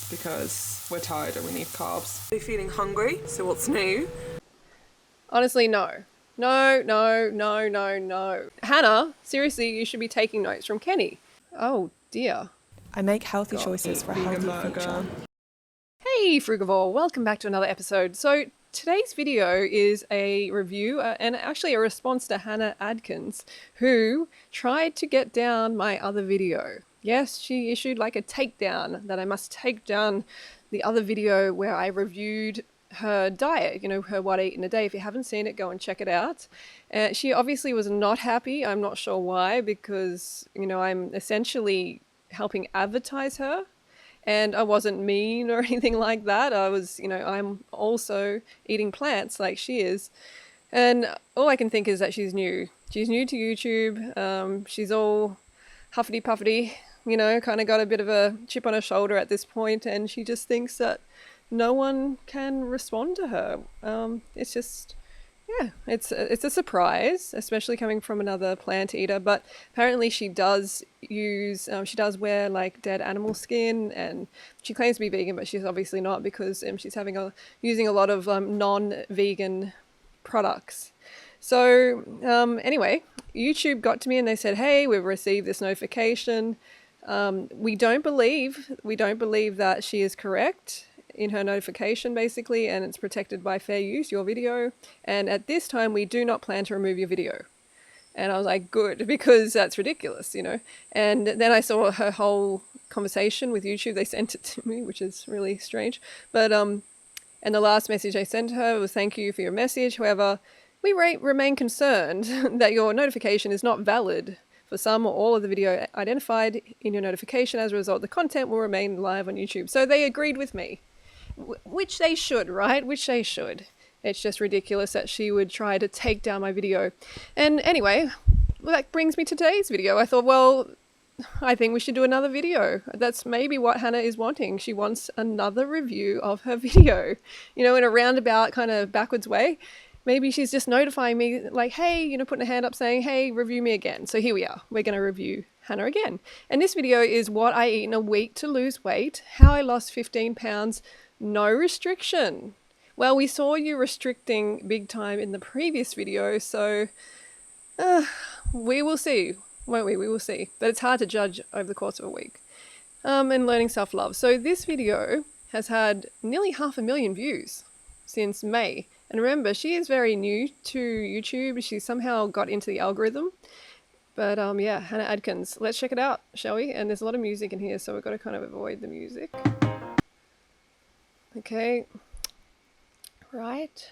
because we're tired and we need carbs. Are you feeling hungry? So what's new? Honestly, no. No. Hannah, seriously, you should be taking notes from Kenny. Oh dear. I make healthy Got choices for a vegan healthy burger. future. Hey Frugivore, welcome back to another episode. So today's video is a review and actually a response to Hannah Adkins, who tried to get down my other video. Yes, she issued like a takedown that I must take down the other video where I reviewed her diet, you know, her what I eat in a day. If you haven't seen it, go and check it out. She obviously was not happy. I'm not sure why, because, you know, I'm essentially helping advertise her. And I wasn't mean or anything like that. I was, you know, I'm also eating plants like she is. And all I can think is that she's new. She's new to YouTube. She's all huffity puffity, you know, kind of got a bit of a chip on her shoulder at this point, and she just thinks that no one can respond to her. It's just, yeah, it's a surprise, especially coming from another plant eater. But apparently she does she does wear like dead animal skin, and she claims to be vegan, but she's obviously not, because she's using a lot of non-vegan products. So anyway, YouTube got to me and they said, hey, we've received this notification. We don't believe that she is correct in her notification, basically, and it's protected by fair use, your video. And at this time, we do not plan to remove your video. And I was like, good, because that's ridiculous, you know. And then I saw her whole conversation with YouTube. They sent it to me, which is really strange. But and the last message I sent her was, thank you for your message. However, we remain concerned that your notification is not valid for some or all of the video identified in your notification. As a result, the content will remain live on YouTube. So they agreed with me. Which they should, right? Which they should. It's just ridiculous that she would try to take down my video. And anyway, that brings me to today's video. I thought, well, I think we should do another video. That's maybe what Hannah is wanting. She wants another review of her video, you know, in a roundabout kind of backwards way. Maybe she's just notifying me like, hey, you know, putting a hand up saying, hey, review me again. So here we are. We're going to review Hannah again. And this video is what I eat in a week to lose weight, how I lost 15 pounds, no restriction. Well, we saw you restricting big time in the previous video, so we will see, won't we? We will see. But it's hard to judge over the course of a week. And learning self-love. So this video has had nearly 500,000 views since May. And remember, she is very new to YouTube. She somehow got into the algorithm. But yeah, Hannah Adkins. Let's check it out, shall we? And there's a lot of music in here, so we've got to kind of avoid the music. Okay. Right.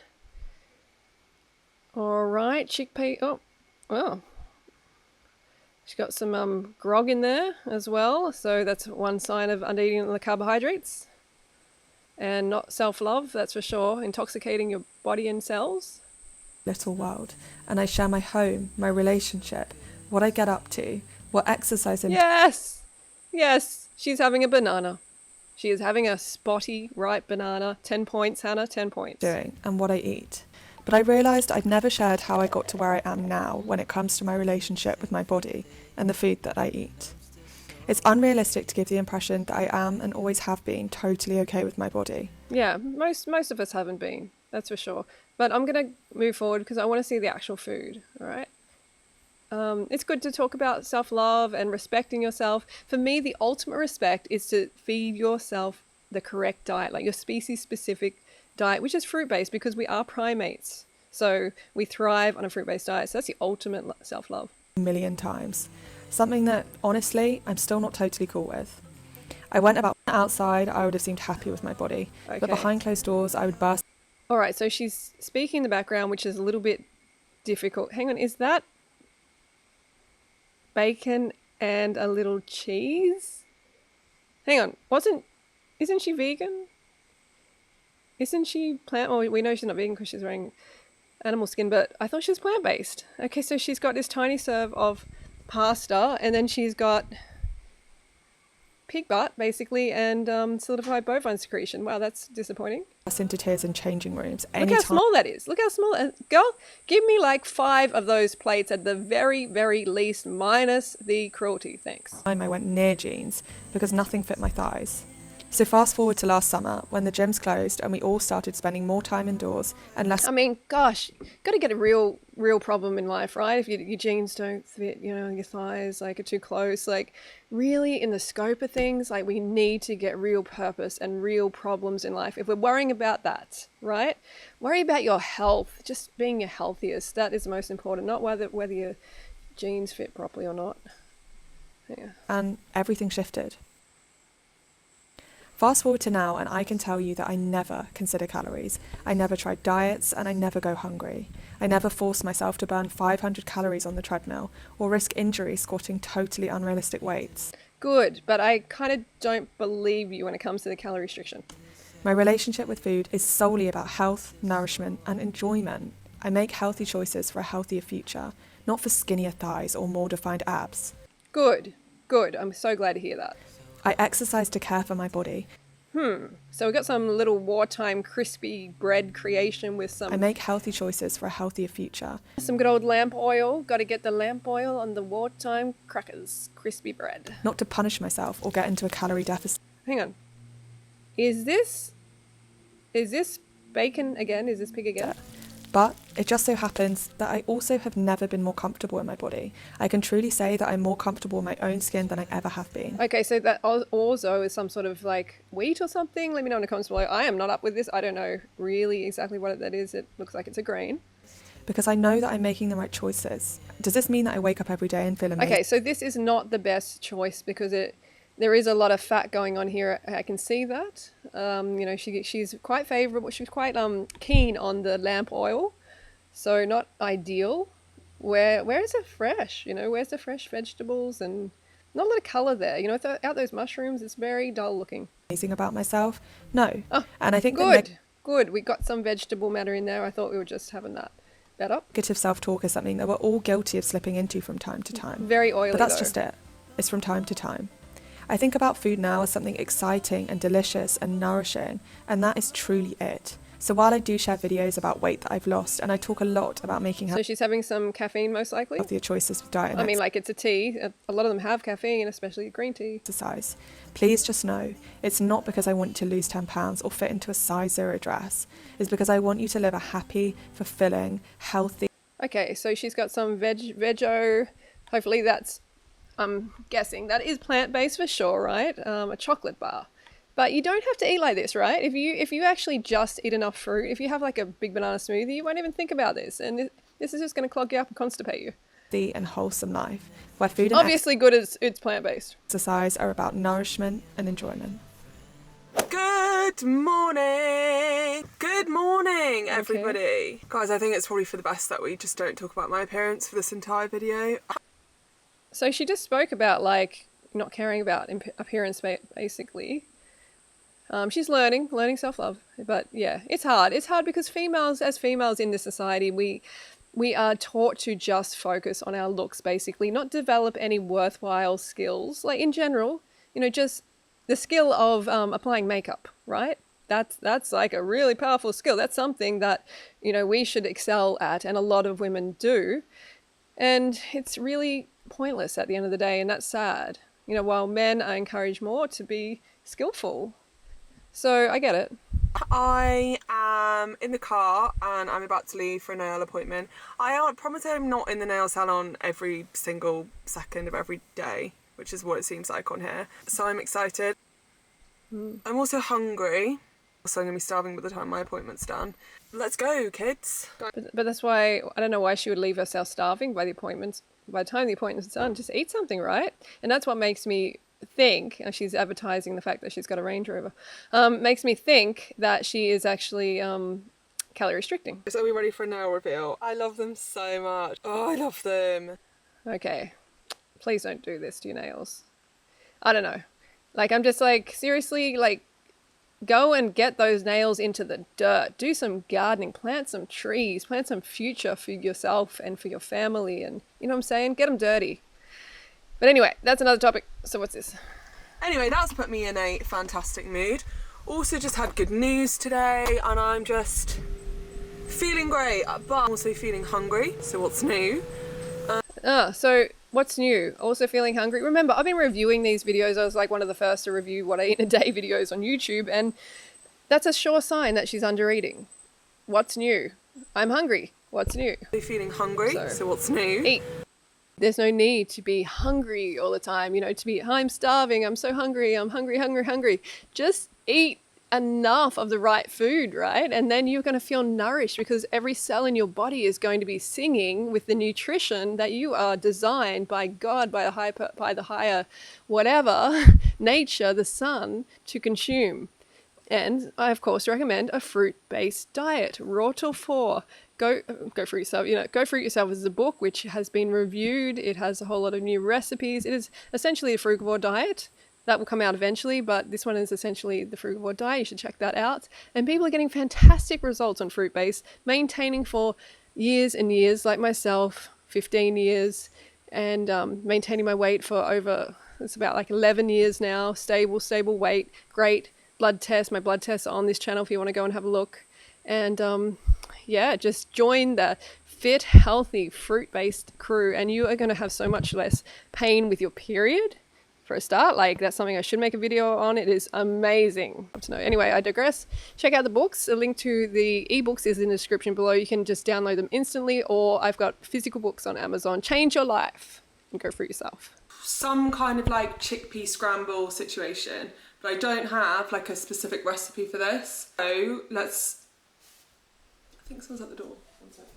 All right, chickpea. Oh, well. She's got some grog in there as well. So that's one sign of under-eating the carbohydrates. And not self-love, that's for sure. Intoxicating your body and cells. Little world. And I share my home, my relationship, what I get up to, what exercise I'm Yes! Yes, she's having a banana. She is having a spotty, ripe banana. 10 points, Hannah, 10 points. doing and what I eat. But I realised I'd never shared how I got to where I am now when it comes to my relationship with my body and the food that I eat. It's unrealistic to give the impression that I am and always have been totally okay with my body. Yeah, most of us haven't been, that's for sure. But I'm going to move forward because I want to see the actual food, all right? It's good to talk about self-love and respecting yourself. For me, the ultimate respect is to feed yourself the correct diet, like your species-specific diet, which is fruit-based, because we are primates. So we thrive on a fruit-based diet. So that's the ultimate self-love. A million times. Something that, honestly, I'm still not totally cool with. I went about outside, I would have seemed happy with my body. Okay. But behind closed doors, I would burst. All right, so she's speaking in the background, which is a little bit difficult. Hang on, is that bacon and a little cheese? Hang on, isn't she vegan? Isn't she plant? Well, we know she's not vegan because she's wearing animal skin, but I thought she was plant-based. Okay, so she's got this tiny serve of pasta, and then she's got pig butt, basically, and solidified bovine secretion. Wow, that's disappointing. Into tears in changing rooms. Look how small that is. Look how small. Girl, give me like 5 of those plates at the very, very least, minus the cruelty. Thanks. I went near jeans because nothing fit my thighs. So fast forward to last summer when the gyms closed and we all started spending more time indoors and less. I mean, gosh, got to get a real problem in life, right? If your jeans don't fit, your thighs like are too close, like really in the scope of things, like we need to get real purpose and real problems in life. If we're worrying about that, right? Worry about your health, just being your healthiest. That is the most important, not whether your jeans fit properly or not. Yeah. And everything shifted. Fast forward to now and I can tell you that I never consider calories. I never tried diets and I never go hungry. I never force myself to burn 500 calories on the treadmill or risk injury squatting totally unrealistic weights. Good, but I kind of don't believe you when it comes to the calorie restriction. My relationship with food is solely about health, nourishment and enjoyment. I make healthy choices for a healthier future, not for skinnier thighs or more defined abs. Good. I'm so glad to hear that. I exercise to care for my body. So we got some little wartime crispy bread creation with I make healthy choices for a healthier future. some good old lamp oil. Got to get the lamp oil on the wartime crackers, crispy bread. Not to punish myself or get into a calorie deficit. Hang on. Is this bacon again? Is this pig again? But it just so happens that I also have never been more comfortable in my body. I can truly say that I'm more comfortable in my own skin than I ever have been. Okay, so that orzo is some sort of like wheat or something. Let me know in the comments below. I am not up with this. I don't know really exactly what that is. It looks like it's a grain. Because I know that I'm making the right choices. Does this mean that I wake up every day and feel amazing? Okay, so this is not the best choice because there is a lot of fat going on here. I can see that. She's quite favourable. She's quite keen on the lamp oil, so not ideal. Where is it fresh? Where's the fresh vegetables and not a lot of colour there. Without those mushrooms, it's very dull looking. Amazing about myself? No. Oh, and I think good. We got some vegetable matter in there. I thought we were just having that. Better. Negative self-talk is something that we're all guilty of slipping into from time to time. Very oily, but that's though. just it. It's from time to time. I think about food now as something exciting and delicious and nourishing, and that is truly it. So while I do share videos about weight that I've lost, and I talk a lot about making So she's having some caffeine, most likely? healthier choices with diet and I mean, like it's a tea. A lot of them have caffeine, especially green tea. exercise, please just know it's not because I want you to lose 10 pounds or fit into a size 0 dress. It's because I want you to live a happy, fulfilling, healthy. Okay, so she's got some veggie. Hopefully that's, I'm guessing, that is plant-based for sure, right? A chocolate bar. But you don't have to eat like this, right? If you actually just eat enough fruit, if you have like a big banana smoothie, you won't even think about this. And this is just going to clog you up and constipate you. And wholesome life, where food and Obviously good as it's plant-based. exercise are about nourishment and enjoyment. Good morning! Good morning, everybody! Guys, I think it's probably for the best that we just don't talk about my appearance for this entire video. So she just spoke about like not caring about appearance basically. She's learning self-love, but yeah, it's hard. It's hard because as females in this society, we are taught to just focus on our looks basically, not develop any worthwhile skills. Like in general, just the skill of applying makeup, right? That's like a really powerful skill. That's something that, we should excel at, and a lot of women do. And it's really pointless at the end of the day, and that's sad. While men are encouraged more to be skillful. So I get it. I am in the car and I'm about to leave for a nail appointment. I promise I'm not in the nail salon every single second of every day, which is what it seems like on here. So I'm excited. I'm also hungry, so I'm going to be starving by the time my appointment's done. Let's go, kids. But that's why, I don't know why she would leave herself starving by the time the appointment's done. Just eat something, right? And that's what makes me think, and she's advertising the fact that she's got a Range Rover, makes me think that she is actually calorie restricting. So are we ready for a nail reveal? I love them so much. Oh, I love them. Okay, please don't do this to your nails. I don't know. Like, I'm just like, seriously, like, go and get those nails into the dirt. Do some gardening, plant some trees, plant some future for yourself and for your family, and you know what I'm saying? Get them dirty. But anyway, that's another topic. So what's this? Anyway, that's put me in a fantastic mood. Also just had good news today and I'm just feeling great, but I'm also feeling hungry. So what's new? So What's new? Also feeling hungry. Remember, I've been reviewing these videos. I was like one of the first to review what I eat in a day videos on YouTube, and that's a sure sign that she's under eating. What's new? I'm hungry. What's new? Are you feeling hungry? So what's new? Eat. There's no need to be hungry all the time, to be, I'm starving, I'm so hungry, I'm hungry, hungry, hungry. Just eat enough of the right food, right? And then you're going to feel nourished because every cell in your body is going to be singing with the nutrition that you are designed by God, by the higher whatever, nature, the sun, to consume. And I, of course, recommend a fruit-based diet, raw till 4. Go Fruit Yourself. Go Fruit Yourself is a book which has been reviewed. It has a whole lot of new recipes. It is essentially a frugivore diet. That will come out eventually, but this one is essentially the frugivore diet. You should check that out. And people are getting fantastic results on fruit-based, maintaining for years and years, like myself, 15 years, and maintaining my weight for it's about like 11 years now. Stable weight, great. Blood test. My blood tests are on this channel if you want to go and have a look. And just join the fit, healthy, fruit-based crew, and you are going to have so much less pain with your period. For a start, like that's something I should make a video on. It is amazing to know. Anyway, I digress. Check out the books. A link to the ebooks is in the description below. You can just download them instantly, or I've got physical books on Amazon. Change your life and go for yourself. Some kind of like chickpea scramble situation, but I don't have like a specific recipe for this. So I think someone's at the door. One second.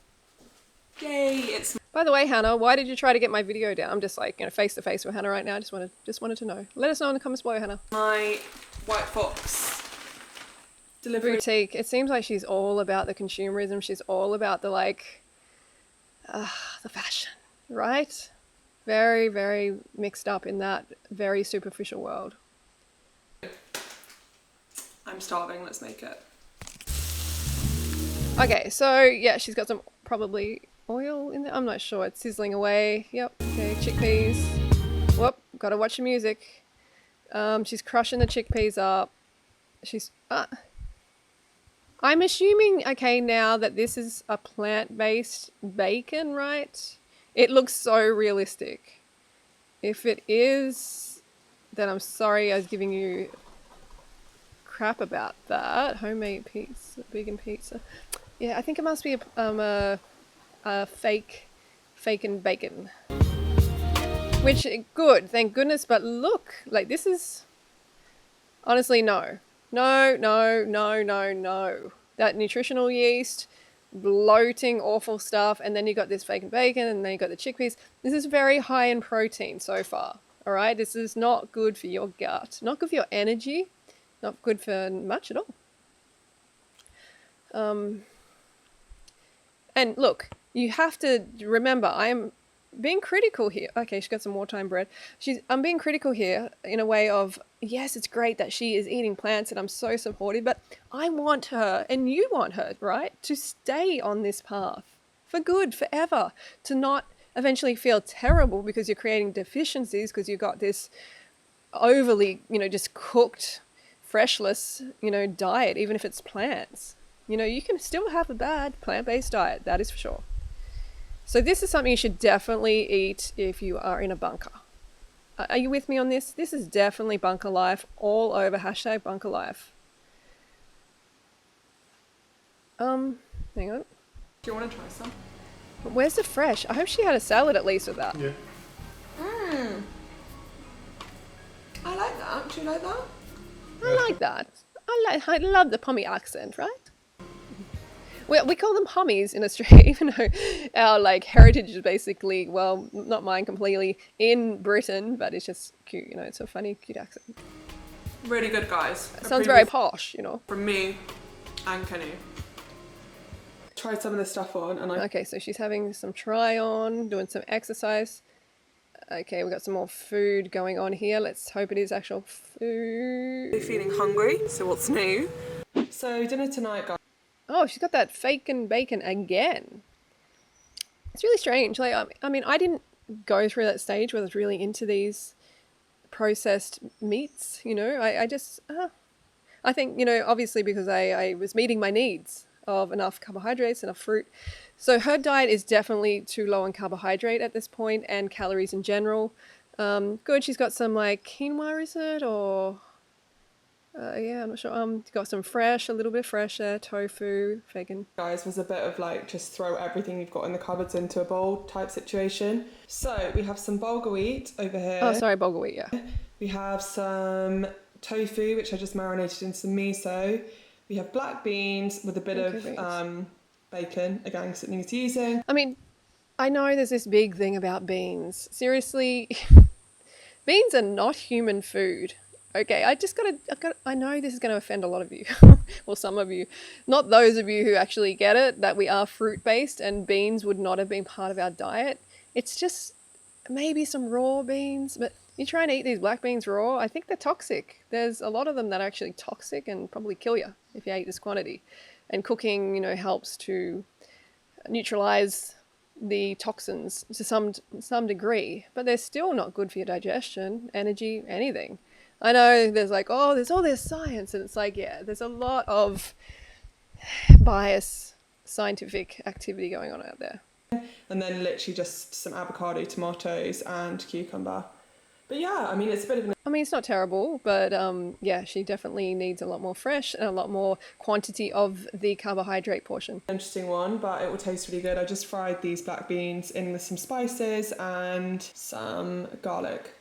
Yay! It's. By the way, Hannah, why did you try to get my video down? I'm just like, face to face with Hannah right now. Just wanted to know. Let us know in the comments below, Hannah. My White Fox delivery boutique. It seems like she's all about the consumerism. She's all about the the fashion, right? Very, very mixed up in that very superficial world. I'm starving. Let's make it. Okay, so yeah, she's got some probably oil in there. I'm not sure. It's sizzling away. Yep. Okay, chickpeas. Whoop. Gotta watch the music. She's crushing the chickpeas up. She's. I'm assuming, okay, now that this is a plant-based bacon, right? It looks so realistic. If it is, then I'm sorry I was giving you crap about that. Homemade pizza, vegan pizza. Yeah, I think it must be a fake and bacon. Which, good, thank goodness, but look, like this is, honestly, no. No. That nutritional yeast, bloating, awful stuff, and then you got this fake and bacon, and then you got the chickpeas. This is very high in protein so far, all right? This is not good for your gut, not good for your energy, not good for much at all. And look, you have to remember, I am being critical here. Okay, she got some wartime bread. I'm being critical here in a way of, yes, it's great that she is eating plants and I'm so supportive, but I want her, and you want her, right, to stay on this path for good, forever, to not eventually feel terrible because you're creating deficiencies because you got this overly, just cooked, freshless, diet, even if it's plants. You can still have a bad plant-based diet, that is for sure. So this is something you should definitely eat if you are in a bunker. Are you with me on this? This is definitely bunker life all over, hashtag bunker life. Hang on. Do you want to try some? But where's the fresh? I hope she had a salad at least with that. Yeah. I like that. Do you like that? I like that. I love the Pommy accent, right? We call them hummies in Australia, even though our heritage is basically, well, not mine completely, in Britain, but it's just cute, it's a funny, cute accent. Really good, guys. Sounds very posh, From me and Kenny. Tried some of this stuff on and Okay, so she's having some try on, doing some exercise. Okay, we got some more food going on here. Let's hope it is actual food. Are you feeling hungry? So what's new? So dinner tonight, guys. Oh, she's got that fake and bacon again. It's really strange. I mean, I didn't go through that stage where I was really into these processed meats, I just, I think, obviously because I was meeting my needs. of enough carbohydrates, enough fruit. So her diet is definitely too low on carbohydrate at this point and calories in general. Good, she's got some like quinoa, is it? Or yeah, I'm not sure. Got some fresh, a little bit fresher, tofu, vegan. Guys, was a bit of like just throw everything you've got in the cupboards into a bowl type situation. So we have some bulgur wheat over here. Oh, sorry, bulgur wheat, yeah. We have some tofu, which I just marinated in some miso. We have black beans with a bit of bacon, again, because it needs using. I mean, I know there's this big thing about beans. Seriously, beans are not human food. Okay, I know this is going to offend a lot of you, or some of you. Not those of you who actually get it, that we are fruit-based and beans would not have been part of our diet. It's just maybe some raw beans, but you try and eat these black beans raw, I think they're toxic. There's a lot of them that are actually toxic and probably kill you if you ate this quantity. And cooking, you know, helps to neutralize the toxins to some degree, but they're still not good for your digestion, energy, anything. I know there's like, oh, there's all this science, and it's like, yeah, there's a lot of bias, scientific activity going on out there. And then literally just some avocado, tomatoes, and cucumber. But yeah, I mean, it's a bit of an... I mean, it's not terrible, but yeah, she definitely needs a lot more fresh and a lot more quantity of the carbohydrate portion. Interesting one, but it will taste really good. I just fried these black beans in with some spices and some garlic.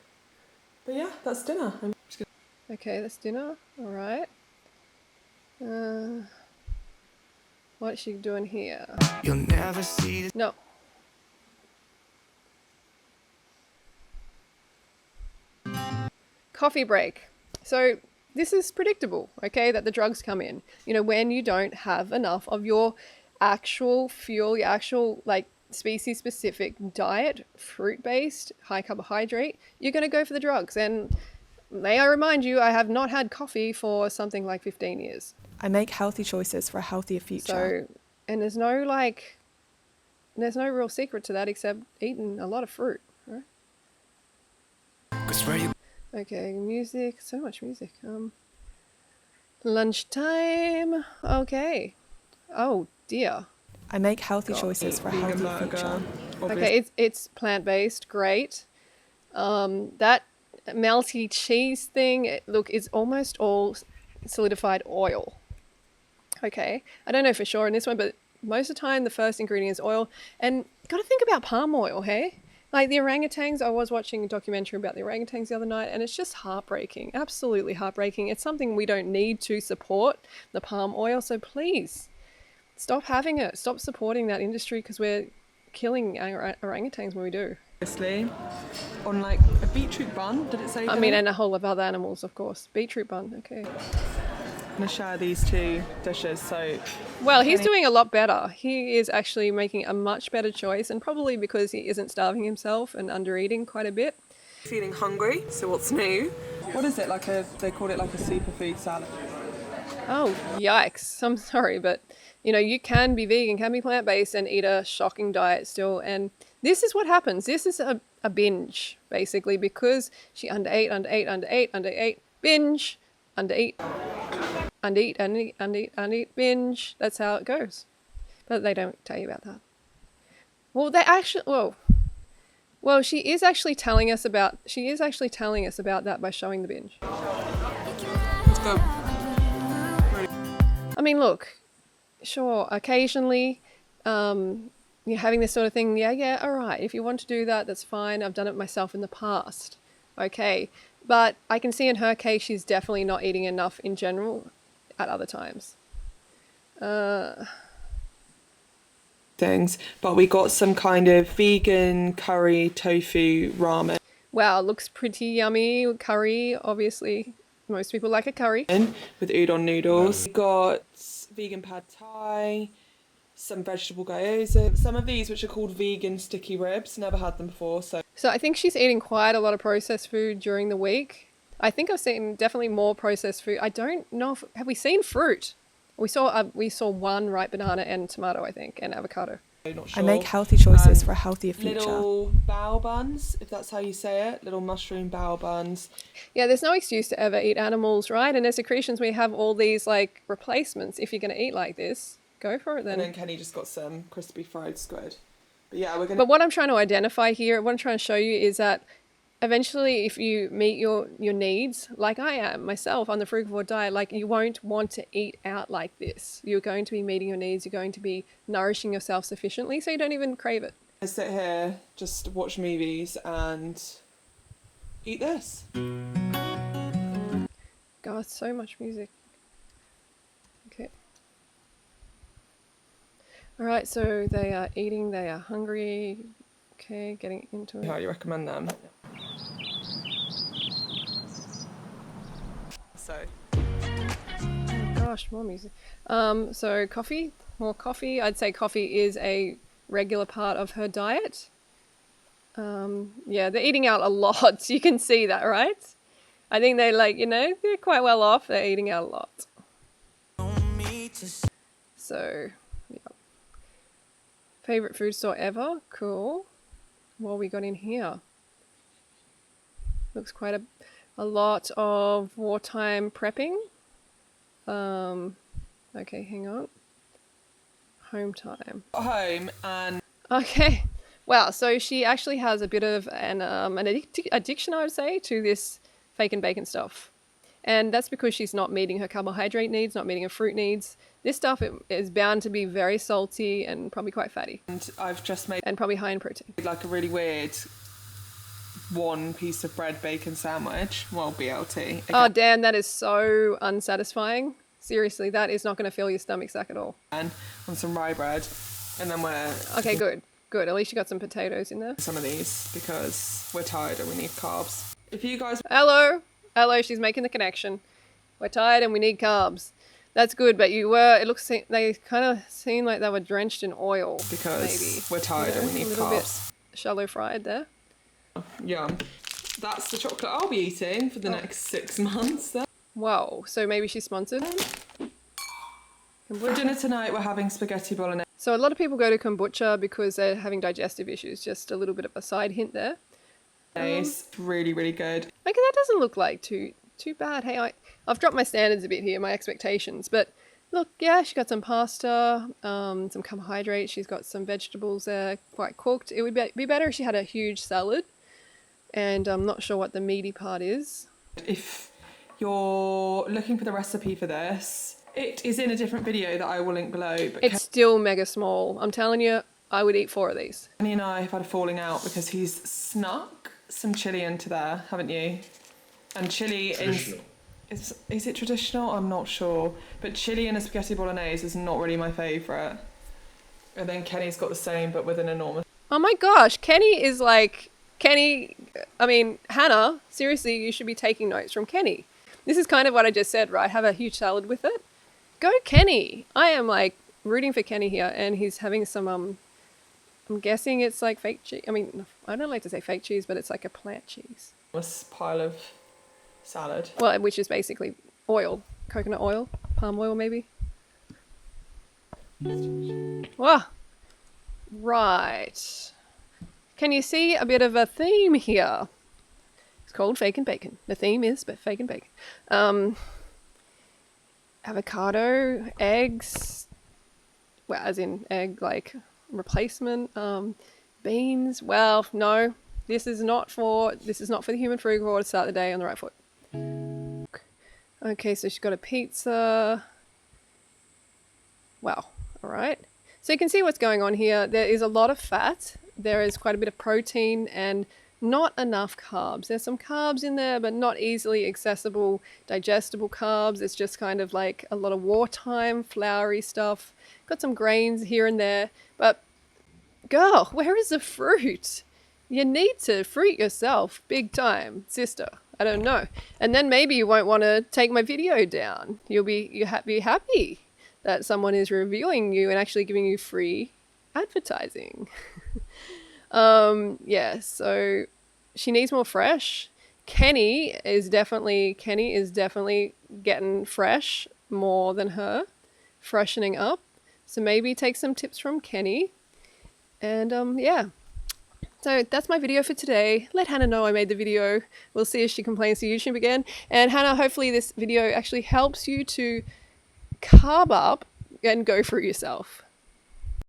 But yeah, that's dinner. Okay, that's dinner. All right. What's she doing here? You'll never see this. No. Coffee break. So this is predictable, okay, that the drugs come in. You know, when you don't have enough of your actual fuel, your actual like species specific diet, fruit based, high carbohydrate, you're going to go for the drugs. And may I remind you, I have not had coffee for something like 15 years. I make healthy choices for a healthier future. So, and there's no real secret to that except eating a lot of fruit, right? Okay, music, so much music. Lunchtime. Okay. Oh dear. I make healthy choices for a healthier future. Okay, it's plant-based, great. That melty cheese thing, look, it's almost all solidified oil. Okay, I don't know for sure in this one, but most of the time the first ingredient is oil. And you got to think about palm oil, hey? Like the orangutans, I was watching a documentary about the orangutans the other night, and it's just heartbreaking, absolutely heartbreaking. It's something we don't need to support, the palm oil, so please stop having it. Stop supporting that industry because we're killing orangutans when we do. Obviously, on like a beetroot bun, did it say that? I mean, and a whole lot of other animals, of course. Beetroot bun, okay. I'm going to share these two dishes, so... Well, he's doing a lot better. He is actually making a much better choice, and probably because he isn't starving himself and under-eating quite a bit. Feeling hungry, so what's new? What is it, they called it like a superfood salad. Oh, yikes. I'm sorry, but, you know, you can be vegan, can be plant-based, and eat a shocking diet still, and this is what happens. This is a binge, basically, because she underate, binge, undereat. Uneat, binge. That's how it goes. But they don't tell you about that. Well, she is actually telling us about that by showing the binge. Let's go. I mean, look, sure, occasionally, you're having this sort of thing. Yeah, all right. If you want to do that, that's fine. I've done it myself in the past. Okay. But I can see in her case, she's definitely not eating enough in general at other times. Things, but we got some kind of vegan curry tofu ramen. Wow, looks pretty yummy. Curry, obviously. Most people like a curry. With udon noodles. We got vegan pad thai, some vegetable gyoza, some of these which are called vegan sticky ribs. Never had them before, so I think she's eating quite a lot of processed food during the week. I think I've seen definitely more processed food. I don't know have we seen fruit? We saw one ripe banana and tomato, I think, and avocado. Not sure. I make healthy choices for a healthier future. Little bao buns, if that's how you say it. Little mushroom bao buns. Yeah, there's no excuse to ever eat animals, right? And as Secretions, we have all these like replacements. If you're going to eat like this, Go for it then. And then Kenny just got some crispy fried squid. But yeah, we're gonna. But what I'm trying to identify here, what I'm trying to show you is that eventually if you meet your needs, like I am myself on the frugivore diet, like you won't want to eat out like this. You're going to be meeting your needs. You're going to be nourishing yourself sufficiently so you don't even crave it. I sit here, just watch movies and eat this. God, so much music. Okay. All right, so they are eating, they are hungry. Okay, getting into it. How do you recommend them? So. Oh gosh, more music. So coffee, more coffee. I'd say coffee is a regular part of her diet. Yeah, they're eating out a lot. You can see that, right? I think they they're quite well off. They're eating out a lot. So, yeah. Favorite food store ever? Cool. What we got in here? Looks quite a lot of wartime prepping. Okay, hang on. Home time. Home and. Okay. Wow, so she actually has a bit of an addiction, I would say, to this fake and bacon stuff. And that's because she's not meeting her carbohydrate needs, not meeting her fruit needs. This stuff is bound to be very salty and probably quite fatty. And I've just made. And probably high in protein. Like a really weird one piece of bread bacon sandwich. Well, BLT. Again. Oh, damn, that is so unsatisfying. Seriously, that is not going to fill your stomach sack at all. And on some rye bread. And then we're. Okay, good. Good. At least you got some potatoes in there. Some of these because we're tired and we need carbs. If you guys. Hello. Hello, she's making the connection. We're tired and we need carbs. That's good, but they kind of seem like they were drenched in oil. Because maybe. We're tired and we need a little carbs. Bit shallow fried there. Yum. That's the chocolate I'll be eating for the next 6 months then. Whoa, so maybe she's sponsored. For dinner tonight we're having spaghetti bolognese. So a lot of people go to kombucha because they're having digestive issues. Just a little bit of a side hint there. It's really, really good. Okay, that doesn't look like too bad. Hey, I've dropped my standards a bit here, my expectations. But look, yeah, she got some pasta, some carbohydrates. She's got some vegetables there, quite cooked. It would be better if she had a huge salad. And I'm not sure what the meaty part is. If you're looking for the recipe for this, it is in a different video that I will link below. But It's still mega small. I'm telling you, I would eat 4 of these. Kenny and I have had a falling out because he's snuck some chilli into there, haven't you? And chilli is it traditional? I'm not sure. But chilli in a spaghetti bolognese is not really my favourite. And then Kenny's got the same but with an enormous. Oh my gosh, Hannah, seriously, you should be taking notes from Kenny. This is kind of what I just said, right? Have a huge salad with it. Go Kenny. I am rooting for Kenny here, and he's having some, I'm guessing it's like fake cheese. I mean, I don't like to say fake cheese, but it's like a plant cheese. This pile of salad. Well, which is basically oil, coconut oil, palm oil maybe. Wow. Right. Can you see a bit of a theme here? It's called fake and bacon. The theme is fake and bacon. Avocado, eggs, well, as in egg replacement, beans. Well, no, this is not for the human frugivore to start the day on the right foot. Okay, so she's got a pizza. Wow. All right. So you can see what's going on here. There is a lot of fat. There is quite a bit of protein and not enough carbs. There's some carbs in there, but not easily accessible, digestible carbs. It's just kind of like a lot of wartime, floury stuff. Got some grains here and there. But, girl, where is the fruit? You need to fruit yourself big time, sister. I don't know. And then maybe you won't want to take my video down. You'll be happy that someone is reviewing you and actually giving you free advertising. Yeah, so she needs more fresh. Kenny is definitely getting fresh more than her, freshening up. So maybe take some tips from Kenny. And yeah. So that's my video for today. Let Hannah know I made the video. We'll see if she complains to YouTube again. And Hannah, hopefully this video actually helps you to carb up. and go through yourself.